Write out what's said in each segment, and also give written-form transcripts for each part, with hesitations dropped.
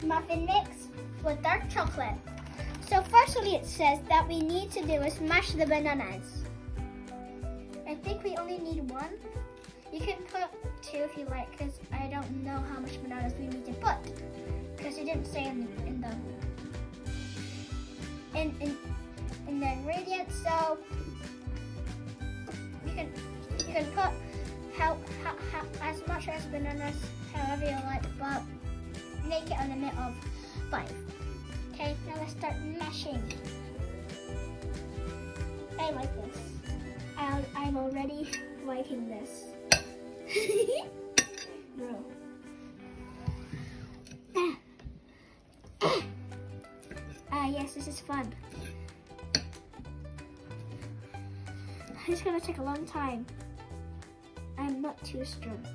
muffin mix with dark chocolate. So firstly, it says that we need to do is mash the bananas. I think we only need one. You can put two if you like, because I don't know how much bananas we need to put, because it didn't say in the ingredients. So you can put how as much as bananas, however you like, but make it a limit of 5. Okay, now let's start mashing. I like this. I'm already liking this. Bro. Yes, this is fun. It's gonna take a long time. I'm not too strong.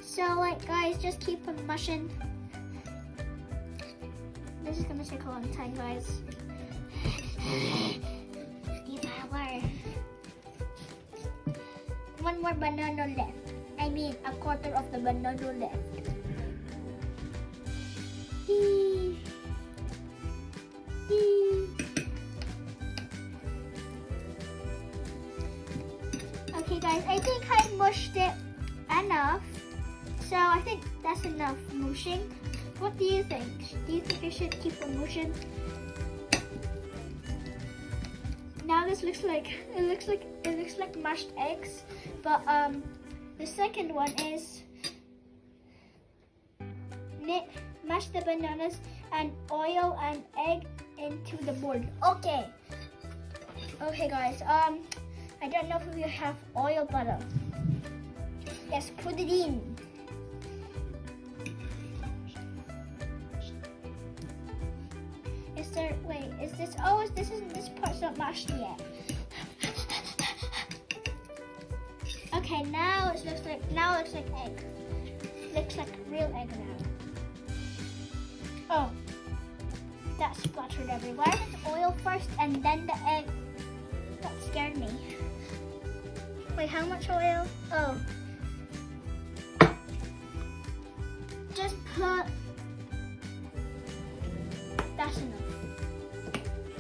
So, like, guys, just keep on mushing. This is gonna take a long time, guys. One more banana left. I mean, a quarter of the banana left. Okay, guys, I think I mushed it enough. So I think that's enough mushing. What do you think? Do you think I should keep on mushing? Now this looks like mashed eggs, but the second one is mash the bananas and oil and egg into the board. Okay, guys. I don't know if we have oil butter. Let's put it in. Is this, this part's not mashed yet. Okay, now it looks like egg. Looks like real egg now. Oh, that splattered everywhere. Why is it oil first and then the egg? That scared me. Wait, how much oil? Oh. Just put, that's enough.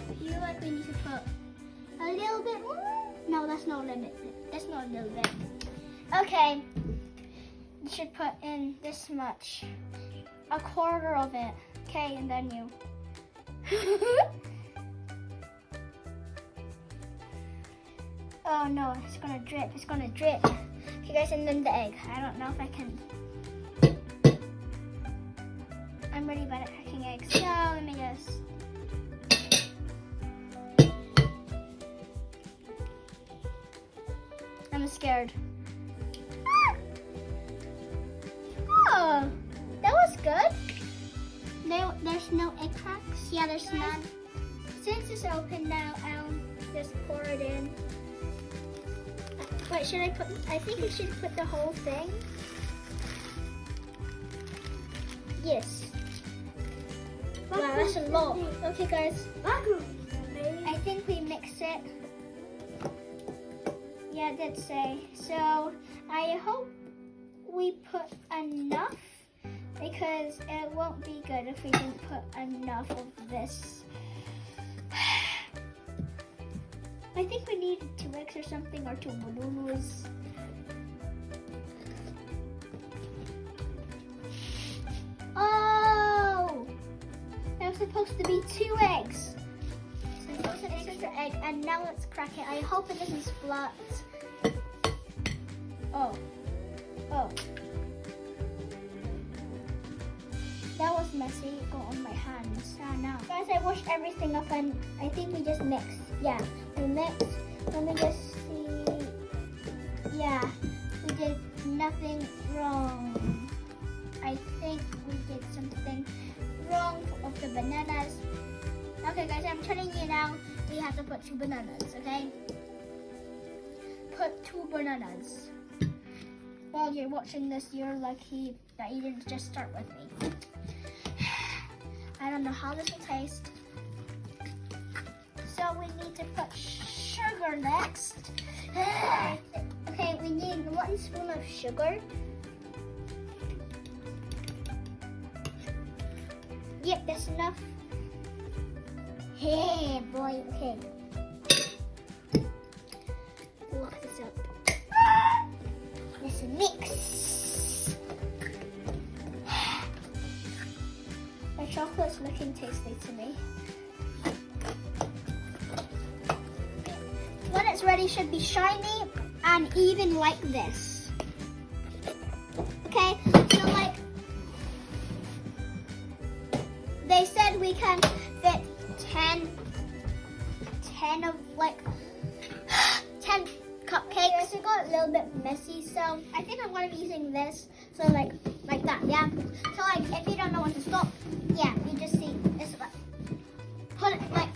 I feel like we need to put a little bit more. No, that's not a limit. That's not a little bit. Okay, you should put in this much. A quarter of it. Okay, and then you. Oh no, it's gonna drip. It's gonna drip. Okay, guys, and then the egg. I don't know if I can. I'm really bad at cracking eggs. So let me just. I'm scared. Oh, that was good. There's no egg cracks. Yeah, there's none. Since it's open now, I'll just pour it in. Wait, should I put? I think we should put the whole thing. Yes. Wow, that's a lot. Okay, guys. I think we mix it. Yeah, it did say. So I hope we put enough, because it won't be good if we didn't put enough of this. I think we need 2 eggs or something, or 2 bananas. Oh! That was supposed to be 2 eggs. So it was an extra egg, and now let's crack it. I hope it doesn't splat. Oh. That was messy. It got on my hands. Oh no. Guys, I washed everything up and I think we just mixed. Yeah, we mixed. Let me just see. Yeah, we did nothing wrong. I think we did something wrong of the bananas. Okay guys, I'm telling you now, we have to put 2 bananas, okay? Put 2 bananas. While you're watching this, you're lucky that you didn't just start with me. I don't know how this will taste. So we need to put sugar next. Okay, we need 1 spoon of sugar. Yep, that's enough. Hey, boy. Okay. Lock this up. Let's mix. The chocolate's looking tasty to me. When it's ready, it should be shiny and even like this. Okay, so like they said we can fit 10 of like 10 cupcakes. It got a little bit messy, so I think I'm gonna be using this. So like that, yeah. So like if you don't know when to stop, yeah, you just see it's like put it like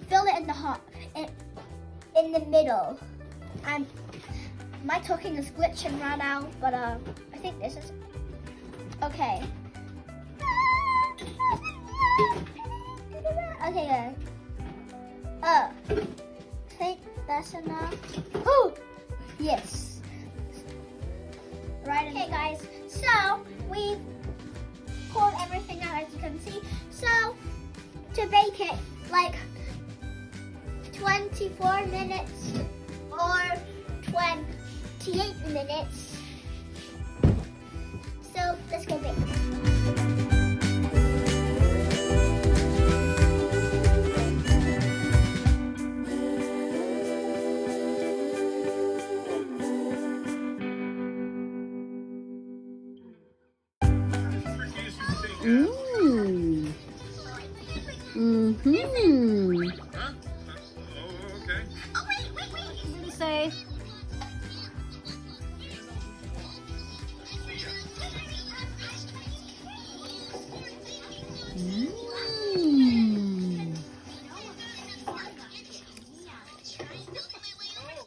fill it in the hot in the middle. And my talking is glitching right now, but I think this is okay. Okay, I think that's enough. Oh, yes. Right. Okay, guys. So we poured everything out, as you can see. So to bake it, like 24 minutes or 28 minutes. So let's go bake. Mm. Mm-hmm.